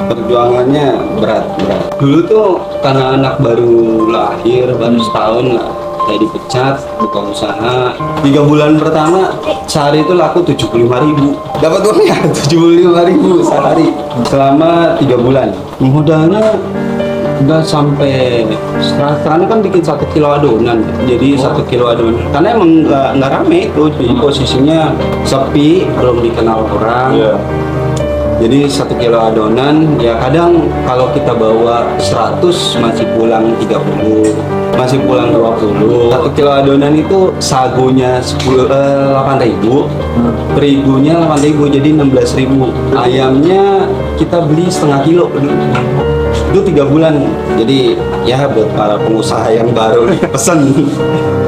Perjuangannya berat. Dulu tuh karena anak baru lahir, baru setahun lah, saya dipecat, buka usaha. 3 bulan pertama sehari itu laku 75.000. Dapat uangnya 75.000 sehari selama 3 bulan. Modalnya nggak sampai 100, karena kan bikin 1 kilo adonan, jadi 1 kilo adonan karena emang nggak rame itu, jadi posisinya sepi, belum dikenal orang. Jadi 1 kilo adonan ya, kadang kalau kita bawa 100 masih pulang 30, masih pulang 20. 1 kilo adonan itu sagunya 8.000, perigunya 8.000, jadi 16.000. Ayamnya kita beli setengah kilo itu 3 bulan. Jadi ya buat para pengusaha yang baru nih, pesen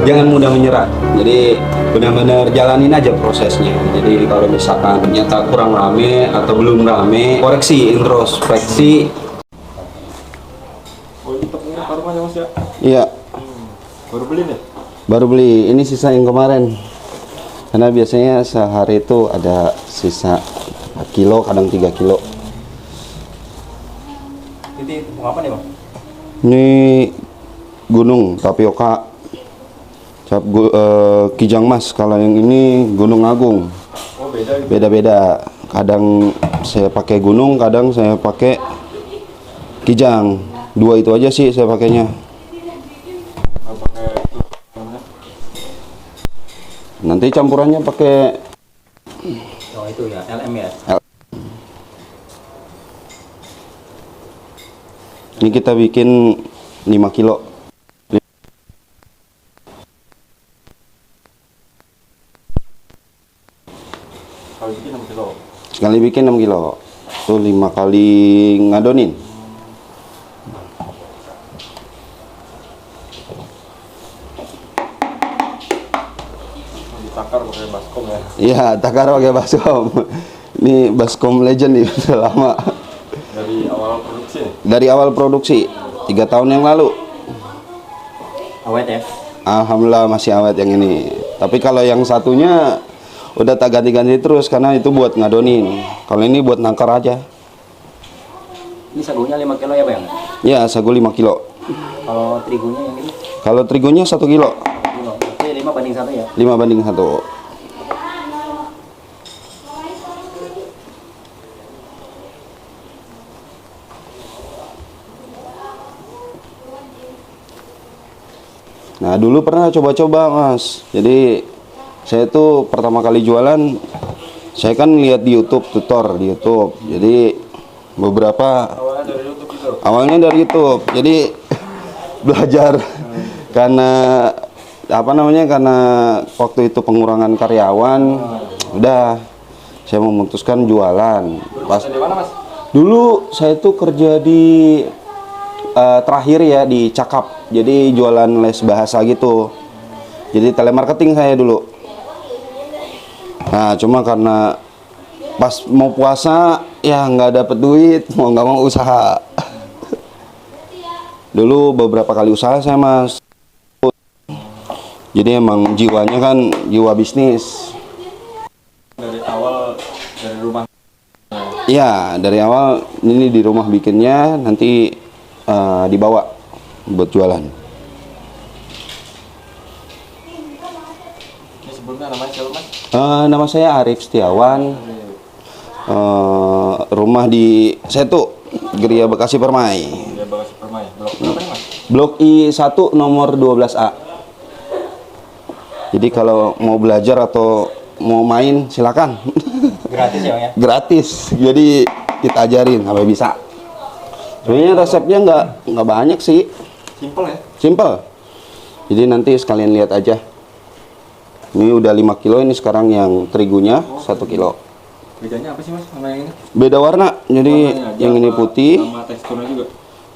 jangan mudah menyerah. Jadi benar-benar jalanin aja prosesnya. Jadi kalau misalkan ternyata kurang rame atau belum rame, koreksi, introspeksi. Oh, ini tepungnya parumannya Mas ya? Iya. Baru beli nih? Baru beli. Ini sisa yang kemarin. Karena biasanya sehari itu ada sisa 4 kilo, kadang 3 kilo. Ini tepung apa nih Bang? Ini Gunung Tapioka, Kijang Mas. Kalau yang ini Gunung Agung. Oh, beda gitu. Beda-beda. Kadang saya pakai Gunung, kadang saya pakai Kijang. 2 itu aja sih saya pakainya. Nggak pakai itu namanya? Nanti campurannya pakai Oh, itu ya, LM ya? ini kita bikin 5 kilo. Kalau bikin 6 kilo. Sekali bikin 6 kilo. Itu 5 kali ngadonin. Ditakar pakai baskom ya? Iya, takar pakai baskom. Ini baskom legend nih, udah lama. Dari awal produksi nih? Dari awal produksi, 3 tahun yang lalu. Awet ya? Alhamdulillah masih awet yang ini. Tapi kalau yang satunya udah tak ganti-ganti terus karena itu buat ngadonin. Kalau ini buat nangkar aja. Ini sagunya 5 kilo ya Bang? Ya, sagu 5 kilo. Kalau terigunya yang ini? Kalau terigunya 1 kilo. Kilo. Berarti 5:1 ya? 5:1. Nah, dulu pernah coba-coba Mas. Jadi saya tuh pertama kali jualan, saya kan lihat di YouTube, tutor di YouTube. Jadi beberapa Awalnya dari YouTube itu? awalnya dari YouTube. Jadi belajar karena apa namanya, karena waktu itu pengurangan karyawan, udah saya memutuskan jualan. Pas Di mana Mas? dulu saya tuh kerja di terakhir ya di Cakap, jadi jualan les bahasa gitu, jadi telemarketing saya dulu. Nah cuma karena pas mau puasa ya nggak dapet duit, mau nggak mau usaha. Dulu beberapa kali usaha saya Mas, jadi emang jiwanya kan jiwa bisnis. Dari awal, dari rumah? Iya, dari awal ini di rumah bikinnya, nanti dibawa buat jualan. Ini sebelumnya namanya siapa Mas? Nama saya Arif Setiawan. Rumah di Setu, Geria Bekasi Permai. Dia Bekasi Permai. Blok berapa nih Mas? Blok I1 nomor 12A. Jadi kalau mau belajar atau mau main silakan. Gratis ya Bang ya? Gratis. Jadi kita ajarin sampai bisa. Sebenarnya resepnya nggak banyak sih. Simple ya? Simple. Jadi nanti sekalian lihat aja. Ini udah 5 kilo, ini sekarang yang terigunya 1 kilo. Bedanya apa sih Mas sama yang ini? Beda warna. Jadi Warnanya aja yang ini apa putih. sama teksturnya juga?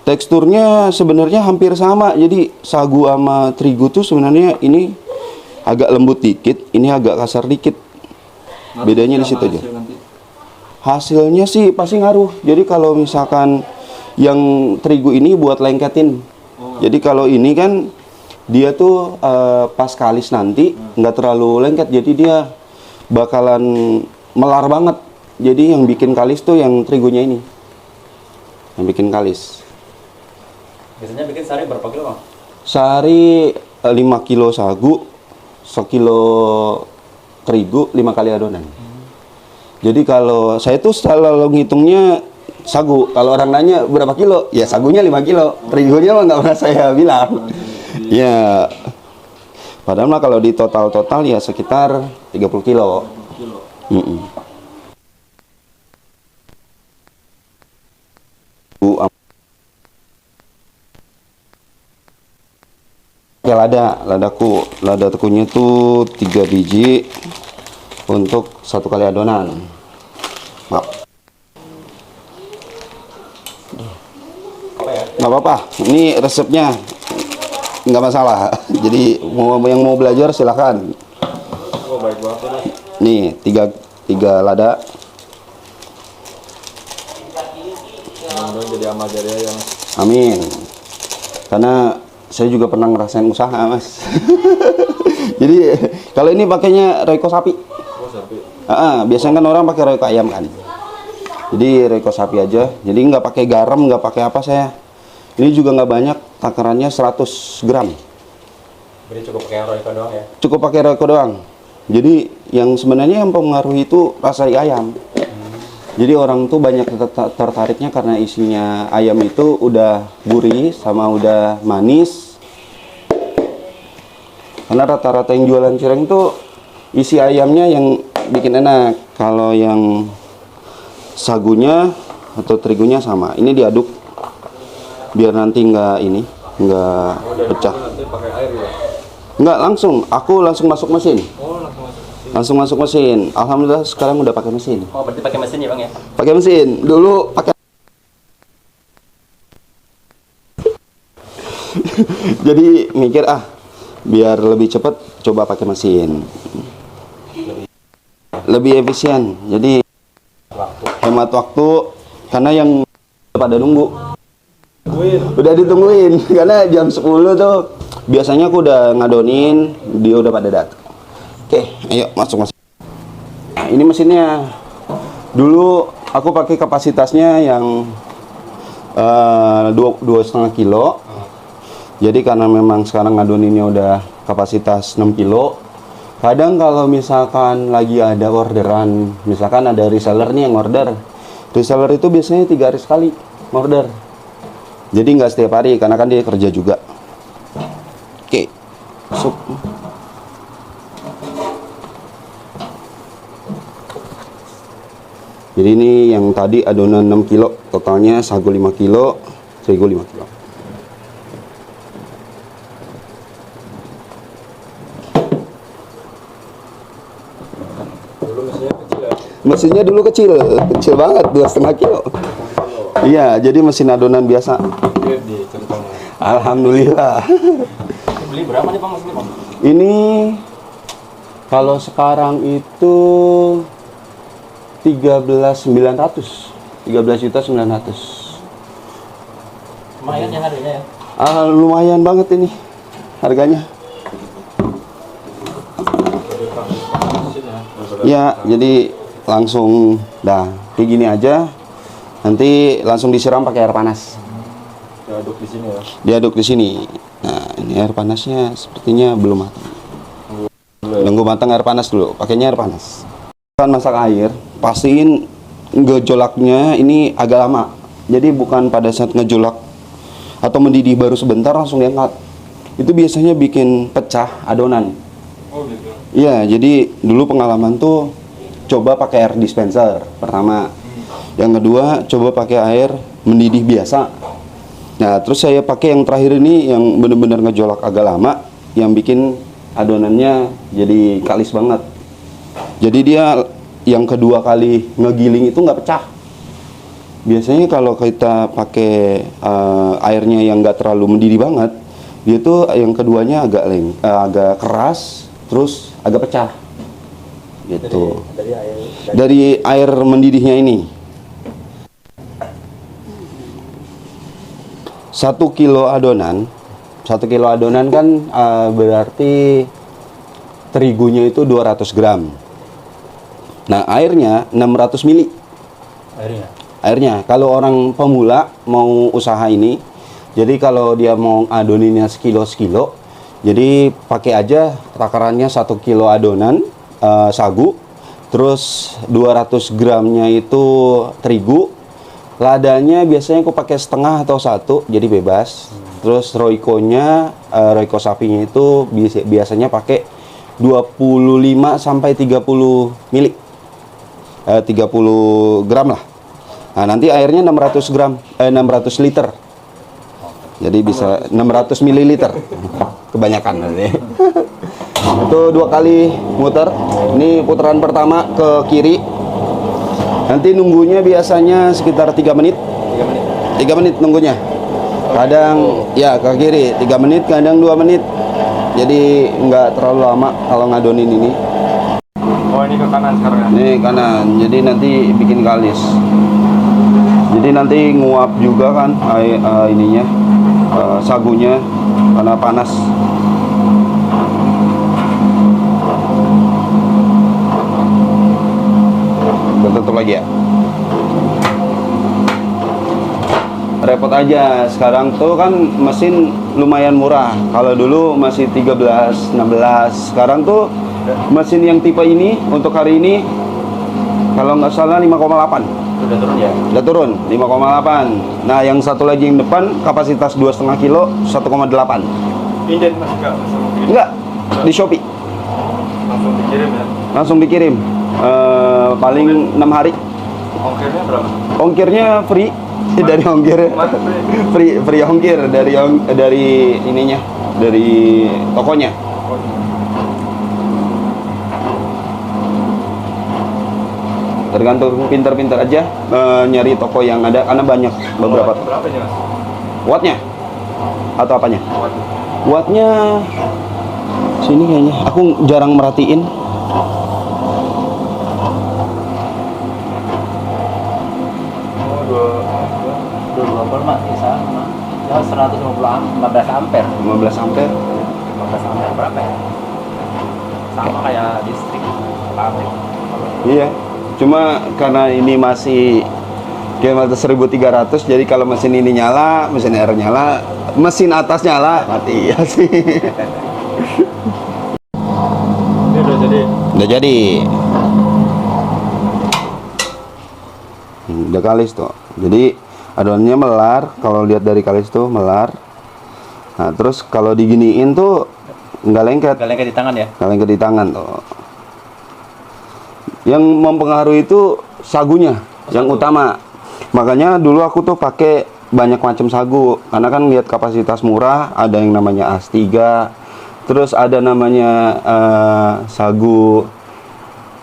Teksturnya sebenarnya hampir sama. Jadi sagu sama terigu tuh sebenarnya ini agak lembut dikit, ini agak kasar dikit. Bedanya di situ aja. Hasilnya sih pasti ngaruh. Jadi kalau misalkan yang terigu ini buat lengketin. Jadi kalau ini kan dia tuh pas kalis nanti nggak terlalu lengket, jadi dia bakalan melar banget. Jadi yang bikin kalis tuh yang terigunya ini. yang bikin kalis. Biasanya bikin sehari berapa kilo bang? Sehari 5 kilo sagu, 1 kilo terigu, 5 kali adonan. Jadi kalau saya tuh selalu ngitungnya sagu. Kalau orang nanya berapa kilo, ya sagunya 5 kilo, terigunya mah nggak pernah saya bilang. Ya, padahal mah kalau di total ya sekitar 30 kilo. Ya lada tekunya tuh 3 biji untuk 1 kali adonan. Maaf. Nggak apa-apa, ini resepnya nggak masalah. Jadi yang mau belajar silahkan. Oh baik banget mas. Nih tiga lada. Mudah-mudahan jadi amal jariah yang Amin. Karena saya juga pernah ngerasain usaha, Mas. Jadi kalau ini pakainya Royco sapi. oh sapi. Biasanya kan orang pakai Royco ayam kan. Jadi Royco sapi aja. Jadi nggak pakai garam, nggak pakai apa saya. Ini juga nggak banyak, takarannya 100 gram. Jadi cukup pakai Royco doang ya? Cukup pakai Royco doang. Jadi yang sebenarnya yang mempengaruhi itu rasa ayam. Jadi orang tuh banyak tertariknya karena isinya ayam itu udah gurih sama udah manis. Karena rata-rata yang jualan cireng tuh isi ayamnya yang bikin enak. Kalau yang sagunya atau terigunya sama. Ini diaduk biar nanti nggak pecah. Nanti pakai air ya? Nggak langsung. Aku langsung masuk mesin. Oh langsung masuk. Langsung masuk mesin. Alhamdulillah sekarang udah pakai mesin. Oh berarti pakai mesin ya bang ya? Pakai mesin. Dulu pakai. Jadi mikir biar lebih cepat coba pakai mesin. Lebih efisien. Jadi hemat waktu karena yang pada nunggu. Udah ditungguin karena jam 10 tuh biasanya aku udah ngadonin, dia udah pada datang. Oke, ayo masuk. Nah, ini mesinnya. Dulu aku pakai kapasitasnya yang 2,5 kilo. Jadi karena memang sekarang ngadoninnya udah kapasitas 6 kilo. Kadang kalau misalkan lagi ada orderan, misalkan ada reseller nih yang order. Reseller itu biasanya 3 hari sekali order. Jadi nggak setiap hari karena kan dia kerja juga. Oke, masuk. Jadi ini yang tadi adonan 6 kilo, totalnya sagu 5 kilo, terigu 5 kilo. Dulu mesinnya kecil ya? Mesinnya dulu kecil banget, 2,5 kilo. Iya, jadi mesin adonan biasa. Di centongnya. Alhamdulillah. Ini beli berapa nih bang mesinnya bang? Ini kalau sekarang itu 13.900, 13.900. Lumayan ya harganya ya? Lumayan banget ini harganya. Ya, jadi langsung kayak gini aja. Nanti langsung disiram pakai air panas. Diaduk di sini ya? Diaduk di sini. Nah, ini air panasnya sepertinya belum matang. Nunggu matang air panas dulu. Pakainya air panas. Kan masak air, pastiin ngejolaknya ini agak lama. Jadi bukan pada saat ngejolak atau mendidih baru sebentar langsung diangkat. Itu biasanya bikin pecah adonan. Oh gitu. Iya, jadi dulu pengalaman tuh coba pakai air dispenser pertama. Yang kedua coba pakai air mendidih biasa. Nah, terus saya pakai yang terakhir ini yang benar-benar ngejolak agak lama, yang bikin adonannya jadi kalis banget. Jadi dia yang kedua kali ngegiling itu nggak pecah. Biasanya kalau kita pakai airnya yang nggak terlalu mendidih banget, dia tuh yang keduanya agak keras, terus agak pecah. Gitu. Dari air mendidihnya ini. 1 kilo adonan kan berarti terigunya itu 200 gram. Nah, airnya 600 mili. airnya. Kalau orang pemula mau usaha ini, jadi kalau dia mau adoninnya sekilo, jadi pakai aja takarannya 1 kilo adonan sagu, terus 200 gramnya itu terigu, ladanya biasanya aku pakai setengah atau 1, jadi bebas. Terus Royco-nya, Royco sapinya itu biasanya pakai 25 sampai 30 mili. 30 gram lah. Nah, nanti airnya 600 gram, 600 liter. Jadi bisa 600 mililiter. Kebanyakan nanti. Itu 2 kali muter. Ini putaran pertama ke kiri. Nanti nunggunya biasanya sekitar 3 menit. 3 menit nunggunya. Kadang ya ke kiri 3 menit, kadang 2 menit. Jadi nggak terlalu lama kalau ngadonin ini. Oh, ini ke kanan sekarang ya? Ini kanan, jadi nanti bikin kalis. Jadi nanti nguap juga kan ininya, sagunya karena panas. Kita tutup lagi ya. Repot aja, sekarang tuh kan mesin lumayan murah. Kalau dulu masih 13, 16. Sekarang tuh mesin yang tipe ini untuk hari ini kalau nggak salah 5,8. Udah turun ya? Udah turun 5,8. Nah, yang satu lagi yang depan kapasitas 2,5 kilo 1,8. Inden masih nggak? Enggak, di Shopee. Langsung dikirim ya? Langsung dikirim. Paling 6 hari. Ongkirnya berapa? Ongkirnya free dari ongkir. Free ongkir dari ininya, dari tokonya. Tergantung pinter-pinter aja nyari toko yang ada, karena banyak beberapa. Berapa ya, Mas? Wattnya atau apanya? Watt. Wattnya sini kayaknya. Aku jarang merhatiin. Oh, 2 volt mah bisa. Ya 15 ampere. 15 ampere. 15 ampere berapa ya? Sama kayak listrik pabrik. Iya. Cuma karena ini masih kilometer 1300, jadi kalau mesin ini nyala, mesin air nyala, mesin atas nyala, mati ya sih. Ini udah jadi. Udah jadi. Udah kalis tuh. Jadi adonannya melar, kalau lihat dari kalis tuh melar. Nah, terus kalau diginiin tuh nggak lengket. Nggak lengket di tangan ya? Nggak lengket di tangan tuh. Yang mempengaruhi itu sagunya, yang utama. Makanya dulu aku tuh pakai banyak macam sagu, karena kan lihat kapasitas murah, ada yang namanya AS3, terus ada namanya sagu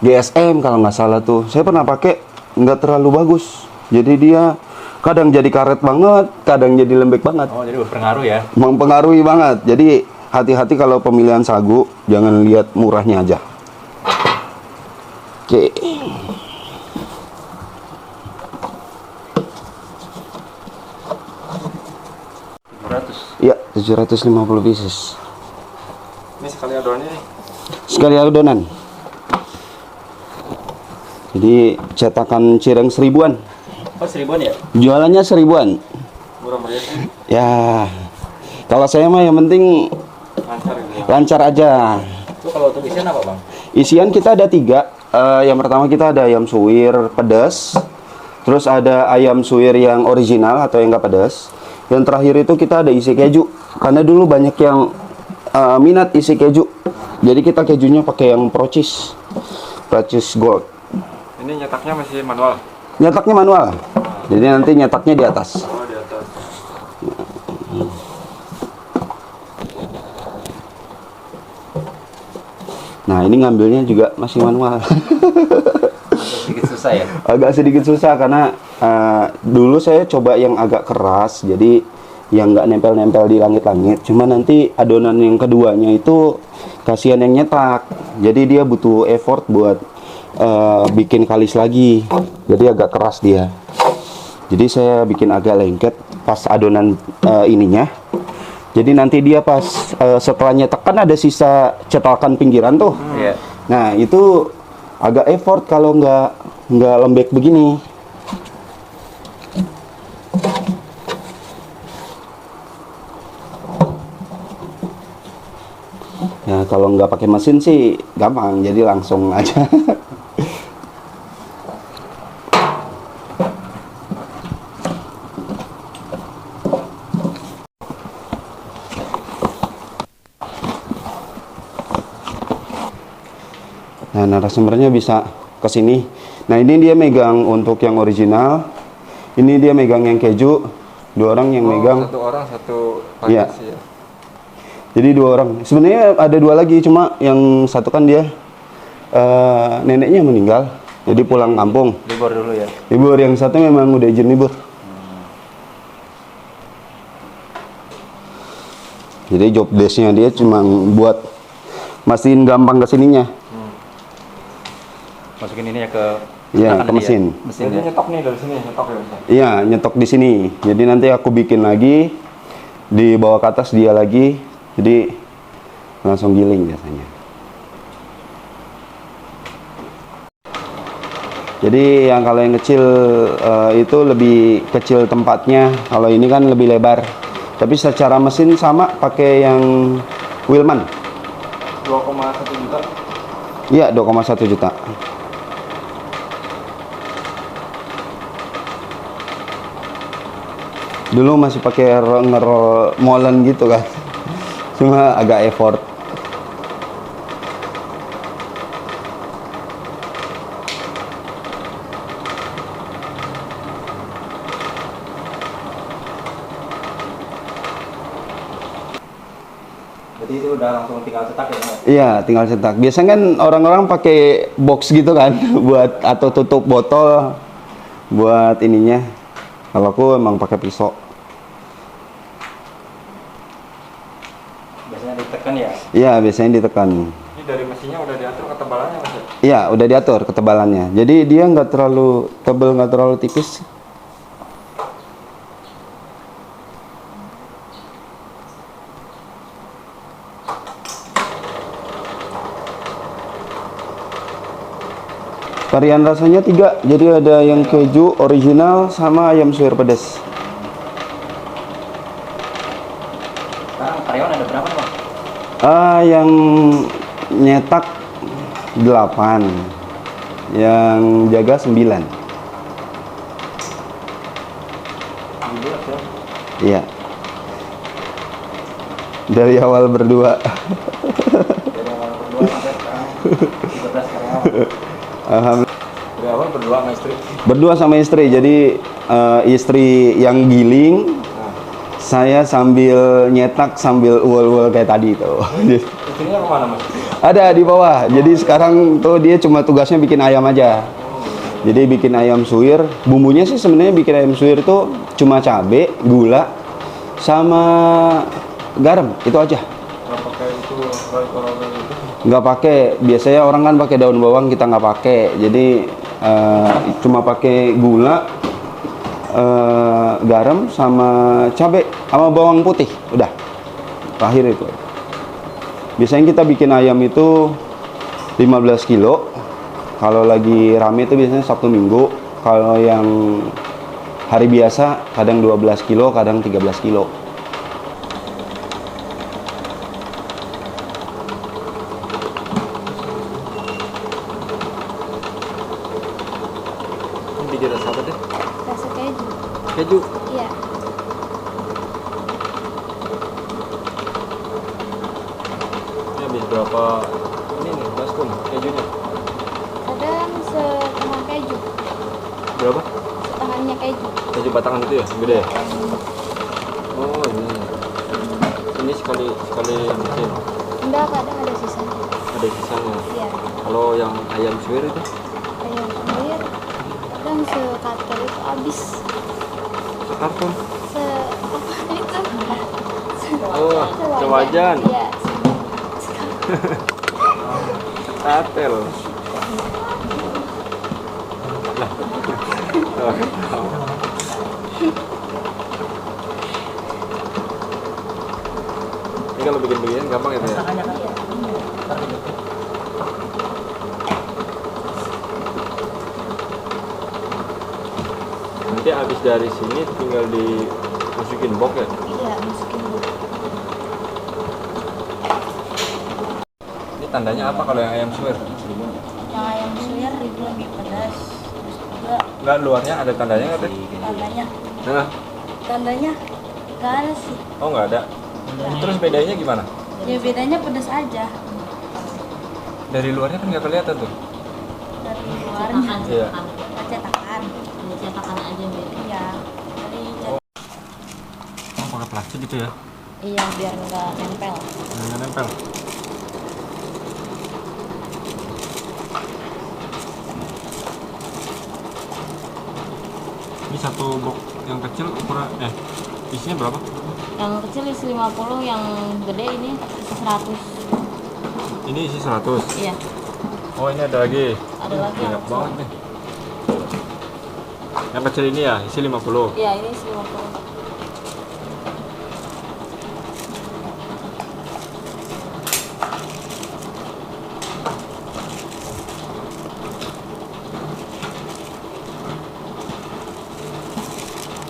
GSM kalau nggak salah tuh. Saya pernah pakai, nggak terlalu bagus. Jadi dia kadang jadi karet banget, kadang jadi lembek banget. Oh, jadi berpengaruh ya? Mempengaruhi banget. Jadi hati-hati kalau pemilihan sagu, jangan lihat murahnya aja. Oke. Iya, 750 pieces. Ini sekali adonannya nih. Sekali adonan. Jadi cetakan cireng 1000-an. Oh, 1000-an ya? Jualannya 1000-an. Murah meriah sih. Ya. Kalau saya mah yang penting Lancar gitu ya. lancar aja. Itu kalau untuk isian apa, Bang? Isian kita ada 3. Yang pertama kita ada ayam suwir pedas. Terus ada ayam suwir yang original atau yang nggak pedas. Yang terakhir itu kita ada isi keju. Karena dulu banyak yang minat isi keju. Jadi kita kejunya pakai yang Pro Cheese Gold. Ini nyetaknya masih manual. Nyetaknya manual. Jadi nanti nyetaknya di atas. Oh, di atas. Nah, ini ngambilnya juga masih manual. Sedikit susah ya? Agak sedikit susah karena dulu saya coba yang agak keras, jadi yang nggak nempel-nempel di langit-langit. Cuma nanti adonan yang keduanya itu kasihan yang nyetak, jadi dia butuh effort buat bikin kalis lagi. Jadi agak keras dia. Jadi saya bikin agak lengket pas adonan ininya. Jadi nanti dia pas setelah nyetak kan ada sisa cetakan pinggiran tuh. Iya. Nah, itu agak effort kalau nggak lembek begini. Ya kalau nggak pakai mesin sih gampang, jadi langsung aja. Nah, narasumbernya bisa ke sini. Nah, ini dia megang untuk yang original. Ini dia megang yang keju. Dua orang yang megang. Satu orang satu Iya. paket ya. Jadi dua orang. Sebenarnya ada dua lagi, cuma yang satu kan dia neneknya meninggal. Jadi pulang kampung. Libur dulu ya. Libur, yang satu memang udah izin libur. Jadi job desk-nya dia cuma buat mastiin gampang kesininya. Masukin ini ya ke Iya, gunakan ke dia. mesin. Mesin jadi nyetok nih dari sini, nyetok ya Mas. Iya, nyetok di sini. Jadi nanti aku bikin lagi, di bawah ke atas dia lagi. Jadi langsung giling biasanya. Jadi yang kalau yang kecil itu lebih kecil tempatnya. Kalau ini kan lebih lebar. Tapi secara mesin sama pakai yang Wilman. 2,1 juta. Iya, 2,1 juta. Dulu masih pakai ngerol molen gitu kan. Cuma agak effort. Jadi itu udah langsung tinggal cetak ya Mas. Iya, tinggal cetak. Biasanya kan orang-orang pakai box gitu kan buat atau tutup botol buat ininya. Kalau aku emang pakai pisau. Biasanya ditekan ya. Iya, biasanya ditekan. Ini dari mesinnya udah diatur ketebalannya Mas ya. Iya, udah diatur ketebalannya. Jadi dia nggak terlalu tebal, nggak terlalu tipis. Varian rasanya 3, jadi ada yang keju original sama ayam suwir pedas. Sekarang karyawan ada berapa nih Bang? Yang nyetak 8, yang jaga 9. Bulat ya. Iya. Dari awal berdua. Dari awal berdua sampai sekarang 13 karyawan. Alhamdulillah. Dari awal berdua sama istri. Berdua sama istri, jadi istri yang giling, saya sambil nyetak sambil uel-uel kayak tadi itu. Istrinya kemana Mas? Ada di bawah. Jadi sekarang tuh dia cuma tugasnya bikin ayam aja. Jadi bikin ayam suwir. Bumbunya sih sebenarnya bikin ayam suwir itu cuma cabe, gula, sama garam. Itu aja. Nggak pakai itu roy itu. Nggak pakai. Biasanya orang kan pakai daun bawang, kita nggak pakai. Jadi cuma pakai gula, garam, sama cabe, sama bawang putih. Udah. Terakhir itu. Biasanya kita bikin ayam itu 15 kilo. Kalau lagi rame itu biasanya Sabtu Minggu. Kalau yang hari biasa kadang 12 kilo, kadang 13 kilo. Ini bikin rasa apa deh? Rasa keju. Keju. Iya. Ini habis berapa ini nih baskom kejunya? Kadang setengah keju. Berapa? Setengahnya keju. Keju batangan itu ya, gede ya? Oh ini. Ini sekali bikin. Enggak, kadang ada sisanya. Ada sisanya. Iya. Kalau yang ayam suwir itu Ayam suwir kadang sekartel itu habis. sekarton. Se apa itu? Oh, sewajan. Iya. Tatel. Ini kalau bikin begini gampang ya, Teh? Nanti habis dari sini tinggal dimasukin box ya. Iya, masukin dulu. tandanya apa kalau yang ayam suwir? Yang ayam suwir itu lebih pedas. Terus juga Enggak, luarnya ada tandanya nggak tuh? tandanya, Nah, tandanya nggak ada sih. oh nggak ada. Terus bedanya gimana? Ya bedanya pedas aja Dari luarnya kan nggak kelihatan tuh. dari luarnya. Iya. Cetakan. Cetakan aja beda. Iya. Dari cet- Oh, pakai plastik gitu ya? Iya, biar nggak nempel. Nggak nempel. Ini satu box yang kecil ukuran isinya berapa? Yang kecil isi 50, yang gede ini isi 100. Ini isi 100. Iya, Oh, ini ada lagi. ada lagi yang Banyak kecil. banget nih. Yang kecil ini ya, isi 50. Iya, ini isi 50.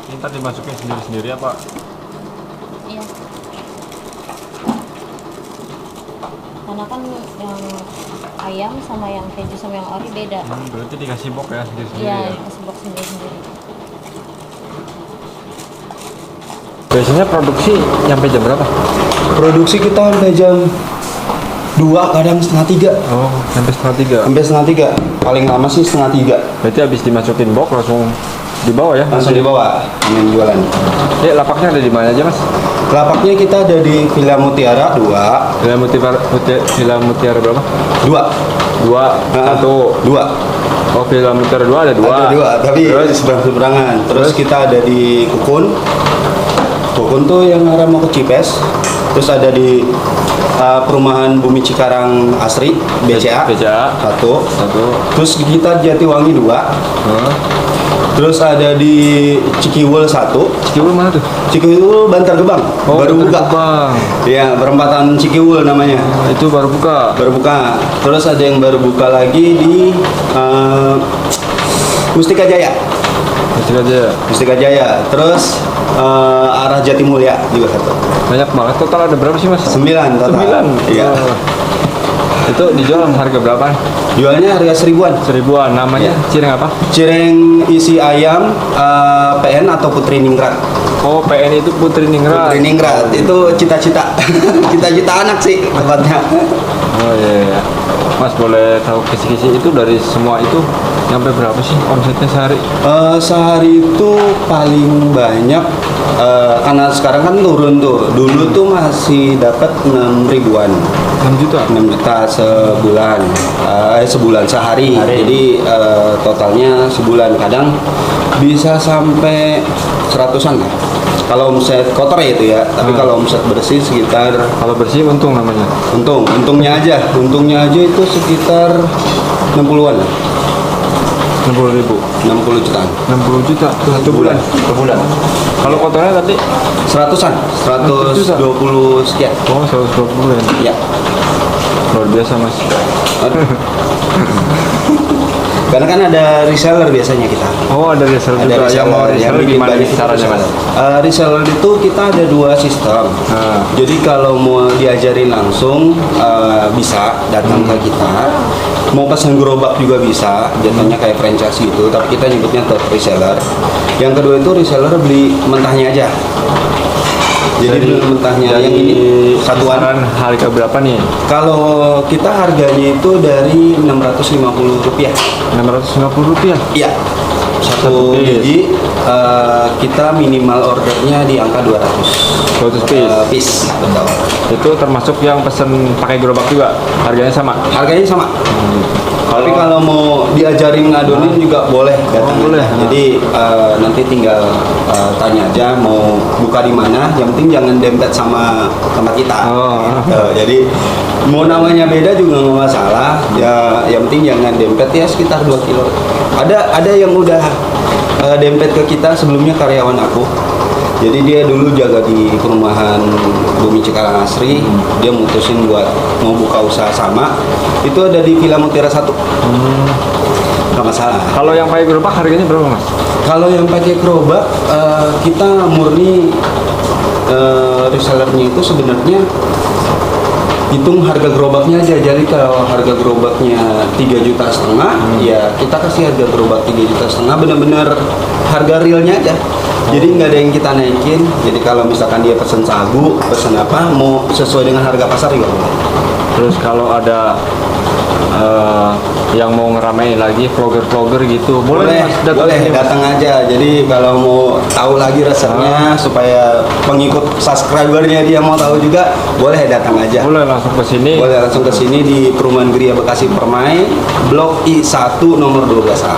Ini ntar dimasukin sendiri-sendiri apa? Iya. Karena kan yang ayam sama yang keju sama yang ori beda. Berarti dikasih box ya sendiri-sendiri Iya, ya? kasih box sendiri-sendiri. Biasanya produksi nyampe jam berapa? Produksi kita sampai jam 2, kadang setengah 3. Oh, sampai setengah 3. Sampai setengah 3. Paling lama sih setengah 3. Berarti habis dimasukin box langsung dibawa ya? Langsung dibawa, main jualan. Lapaknya ada di mana aja mas? Lapaknya kita ada di Villa Mutiara 2. Villa Mutiara berapa? 2. 2, Ah, 1. 2. Oh, Villa Mutiara 2 ada 2. Ada 2, tapi Terus? seberang-seberangan. Terus kita ada di Kukun. Kukun tuh yang arah mau ke Cipes. Terus ada di perumahan Bumi Cikarang Asri, BCA. BCA 1. 1. Terus kita Jatiwangi 2. Terus ada di Cikiwul 1. Cikiwul mana tuh? Cikiwul Bantar Gebang. Baru buka. Bang. Iya, perempatan Cikiwul namanya. Itu baru buka. Baru buka. Terus ada yang baru buka lagi di Mustika Jaya. Masih aja. Mustika Jaya. Terus arah Jatimulya juga 1. Banyak banget. Total ada berapa sih mas? 9 total. 9. Iya. Oh. Itu dijual harga berapa? Jualnya harga 1000-an. 1000-an. Namanya Iya. cireng apa? Cireng isi ayam PN atau Putri Ningrat. Oh, PN itu Putri Ningrat. Putri Ningrat itu cita-cita. Cita-cita anak sih tempatnya. Oh iya. Mas boleh tahu kisi-kisi itu dari semua itu nyampe berapa sih omsetnya sehari? Sehari itu paling banyak karena sekarang kan turun tuh. Dulu tuh masih dapat 6 ribuan. 6 juta. 6 juta sebulan. Sebulan sehari. Jadi totalnya sebulan kadang bisa sampai 100-an lah. Kalau omset kotor ya itu ya, tapi kalau omset bersih sekitar Kalau bersih untung namanya. untungnya aja itu sekitar 60-an lah. 60.000. 60 jutaan. 60 juta satu bulan. Sebulan. Kalau kotornya tadi 100-an, 120 sekian. oh 120 ya. Ya. Luar biasa mas. Karena kan ada reseller biasanya kita. Oh ada reseller juga yang mau reseller bikin gimana banyak caranya mas? Reseller itu kita ada 2 sistem. Nah. Jadi kalau mau diajarin langsung bisa datang ke kita. Mau pesan gerobak juga bisa, jatuhnya kayak franchise itu, tapi kita nyebutnya tetap reseller. Yang kedua itu reseller beli mentahnya aja. Jadi beli mentahnya yang ini satuan. kisaran harga berapa nih? Kalau kita harganya itu dari Rp650. 650 rupiah. Iya. Satu Satu piece. biji kita minimal ordernya di angka 200 200 piece. piece. Betul. Itu termasuk yang pesen pakai gerobak juga, harganya sama. Harganya sama. Tapi kalau mau diajarin ngadonin juga boleh datang. boleh. Jadi nanti tinggal tanya aja mau buka di mana. Yang penting jangan dempet sama tempat kita. Oh. Gitu. Jadi mau namanya beda juga nggak masalah. Ya yang penting jangan dempet ya sekitar 2 kilo. Ada yang udah dempet ke kita sebelumnya karyawan aku. Jadi dia dulu jaga di perumahan Bumi Cikarang Asri. Dia mutusin buat mau buka usaha sama. Itu ada di Villa Mutiara 1. Nggak masalah. Kalau yang pakai gerobak harganya berapa mas? Kalau yang pakai gerobak kita murni resellernya itu sebenarnya hitung harga gerobaknya aja. Jadi kalau harga gerobaknya 3,5 juta, ya kita kasih harga gerobak 3,5 juta, bener-bener harga realnya aja. Jadi nggak ada yang kita naikin. Jadi kalau misalkan dia pesen sagu, pesen apa, mau sesuai dengan harga pasar juga boleh. Terus kalau ada yang mau ngeramein lagi vlogger-vlogger gitu, boleh Mas, datang boleh sini, Mas. datang aja. Jadi kalau mau tahu lagi resepnya supaya pengikut subscribernya dia mau tahu juga, boleh datang aja. Boleh langsung ke sini. Boleh langsung ke sini di Perumahan Gria Bekasi Permai, Blok I1 nomor 12A.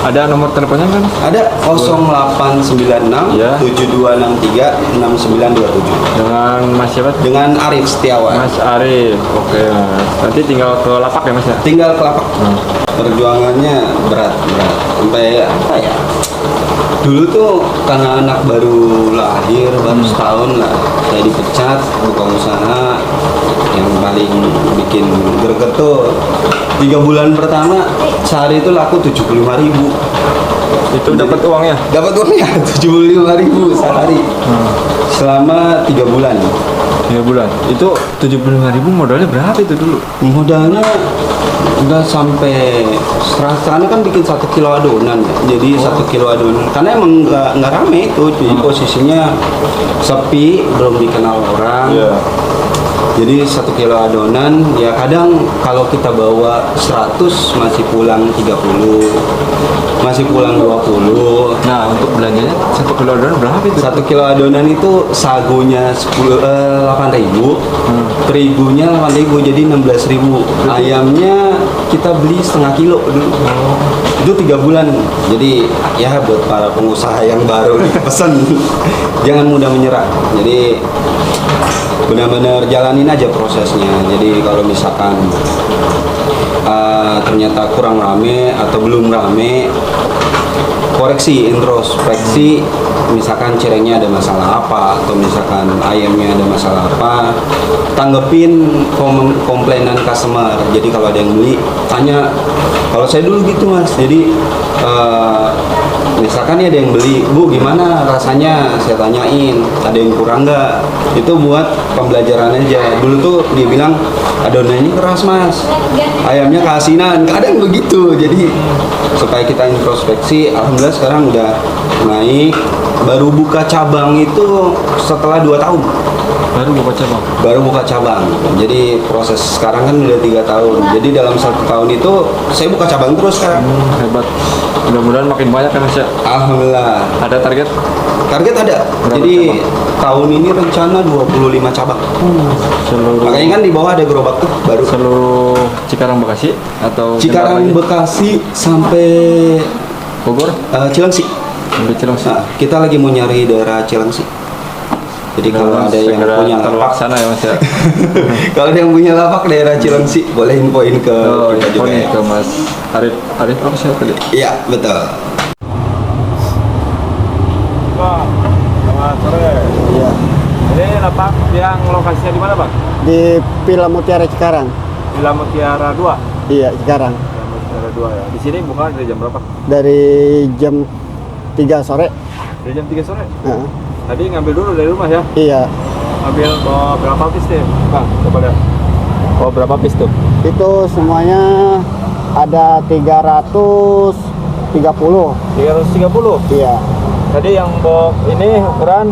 Ada nomor teleponnya kan? Ada 0896 Ya. 7263 6927. Dengan Mas siapa? Dengan Arif Setiawan. Mas Arif. Oke Mas. Nanti tinggal ke lapak ya Mas ya? Tinggal ke lapak. Perjuangannya berat sampai apa ya? Dulu tuh karena anak baru lahir, baru setahun lah, saya dipecat, buka usaha. Yang paling bikin greget tuh 3 bulan pertama sehari itu laku 75.000. Itu dapat uangnya? Dapat uangnya 75.000 sehari selama 3 bulan. 3 bulan. Itu 75.000 modalnya berapa itu dulu? Modalnya nggak sampai 100, karena kan bikin 1 kilo adonan ya. Jadi 1 kilo adonan karena emang nggak rame itu, jadi posisinya sepi, belum dikenal orang. Jadi 1 kilo adonan ya, kadang kalau kita bawa 100 masih pulang 30, masih pulang 20. Nah, untuk belanjanya 1 kilo adonan berapa itu? 1 kilo adonan itu sagunya 8.000, terigunya 8.000, jadi 16.000. Ayamnya kita beli setengah kilo dulu. Itu 3 bulan. Jadi ya buat para pengusaha yang baru pesan, jangan mudah menyerah. Jadi benar-benar jalanin aja prosesnya. Jadi kalau misalkan ternyata kurang rame atau belum rame, koreksi, introspeksi. Misalkan cirengnya ada masalah apa, atau misalkan ayamnya ada masalah apa, tanggepin komplainan customer. Jadi kalau ada yang beli, tanya. Kalau saya dulu gitu Mas, jadi misalkan nih ada yang beli, Bu gimana rasanya, saya tanyain ada yang kurang nggak. Itu buat pembelajaran aja. Dulu tuh dia bilang adonannya keras Mas, ayamnya keasinan, kadang begitu. Jadi supaya kita introspeksi, alhamdulillah sekarang udah naik. Baru buka cabang itu setelah 2 tahun. Baru buka cabang. Baru buka cabang. Jadi proses sekarang kan udah 3 tahun. Jadi dalam 1 tahun itu saya buka cabang terus sekarang. Hebat. Mudah-mudahan makin banyak kan Mas ya. Alhamdulillah. Ada target? Target ada. Berapa Jadi cabang? tahun ini rencana 25 cabang. Seluruh Makanya kan di bawah ada gerobak tuh baru. seluruh Cikarang Bekasi atau Cikarang Jember lagi? Bekasi sampai Bogor? Cilengsi. Sampai Cilengsi. Nah, kita lagi mau nyari daerah Cilengsi. Jadi kalau ada yang segera punya lapak, terlaksana ya Mas ya. kalau ada yang punya lapak daerah Cilengsi, boleh infoin ke Oh, kita juga info nih ya. ke Mas Arif. Arif apa sih tadi? Iya, betul. Bang, selamat sore. Iya, Ini lapak yang lokasinya di mana Bang? di Villa Mutiara Cikarang. Villa Mutiara 2. Iya, Cikarang. Villa Mutiara 2 ya. Di sini buka dari jam berapa? Dari jam 3 sore. Dari jam 3 sore. Heeh. Tadi ngambil dulu dari rumah ya. Iya, Ambil bawa berapa pis deh, Bang? Coba deh. Bawa berapa pis tuh? itu semuanya ada 330. 330. Iya, Tadi yang box ini ukuran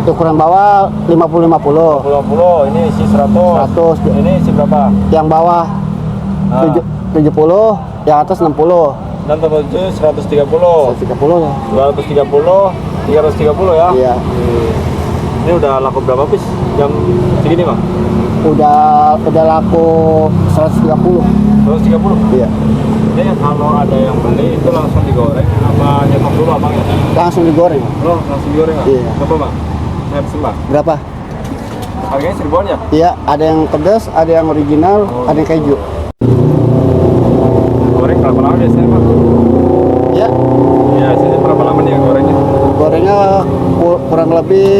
itu ukuran bawah 50-50. 50, ini isi 100. 100. Ini isi berapa? Yang bawah Ah. 70, yang atas 60. Dan tertuju 130. 130 ya. 230, 330 ya. Iya. Ini udah laku berapa pis? Jam segini, Bang? Udah laku 130. 130. Iya. Ini kalau ada yang beli itu langsung digoreng apa nyetok dulu Abang ya? Langsung digoreng. Oh, langsung digoreng nggak? Iya. Berapa, Bang? Saya pesen, Bang. Berapa? Harganya 1000-an ya? Iya, ada yang pedas, ada yang original, ada yang keju. Goreng berapa lama biasanya, Bang? Ya, Ya, sini berapa lama nih yang gorengnya? gorengnya kurang lebih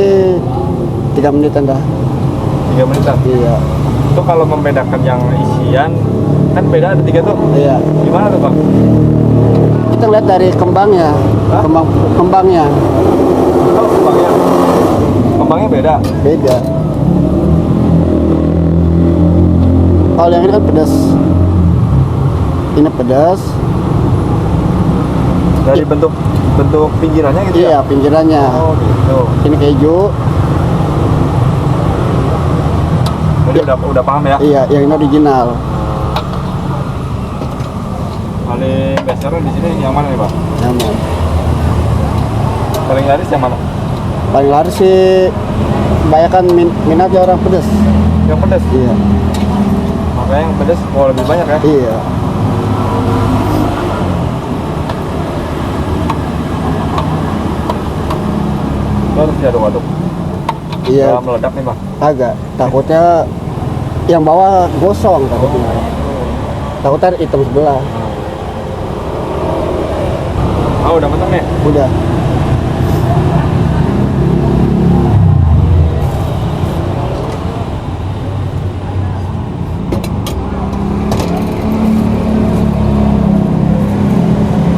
3 menitan dah. 3 menitan. Iya, Itu kalau membedakan yang isian kan beda ada 3 tuh. iya. Gimana tuh, Bang? Kita lihat dari kembangnya, Hah? kembangnya Kalau kembangnya beda. beda. Kalau yang ini kan pedas. Ini pedas. Dari bentuk pinggirannya gitu Iya, ya? pinggirannya. Oh gitu. Ini keju. Jadi udah paham ya? Iya, yang ini original. Paling bestseller di sini yang mana nih Pak? Yang mana? Paling laris yang mana? Paling laris sih kebanyakan minatnya orang pedas. Yang pedas. Iya. Makanya yang pedas mau lebih banyak ya? Iya. Itu harus diaduk-aduk. Iya. Udah meledak nih Pak. Agak. Takutnya yang bawah gosong takutnya. Takutnya hitam sebelah. Oh udah matang nih? Udah.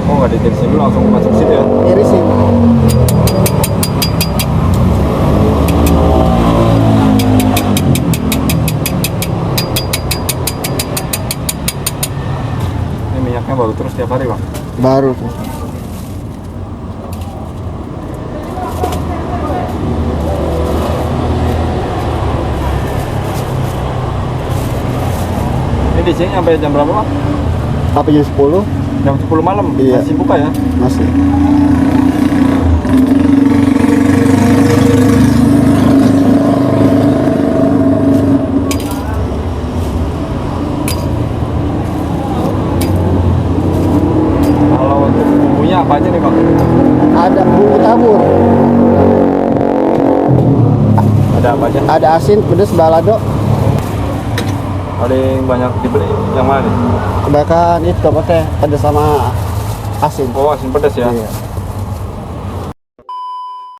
Oh nggak ditirisin dulu langsung masuk situ ya? Irisin. Ini minyaknya baru terus tiap hari Bang? Baru tuh. Ini di sini sampai jam berapa Bang? Sampai jam 10 Jam 10 malam? Iya. Masih buka ya? masih. Kalau untuk bumbunya apa aja nih Bang? Ada bumbu tabur. Ada apa aja? Ada asin, pedas, balado. Paling banyak dibeli yang mana nih? Kebanyakan itu apa teh? Pedas sama asin. Oh asin pedas ya? Iya.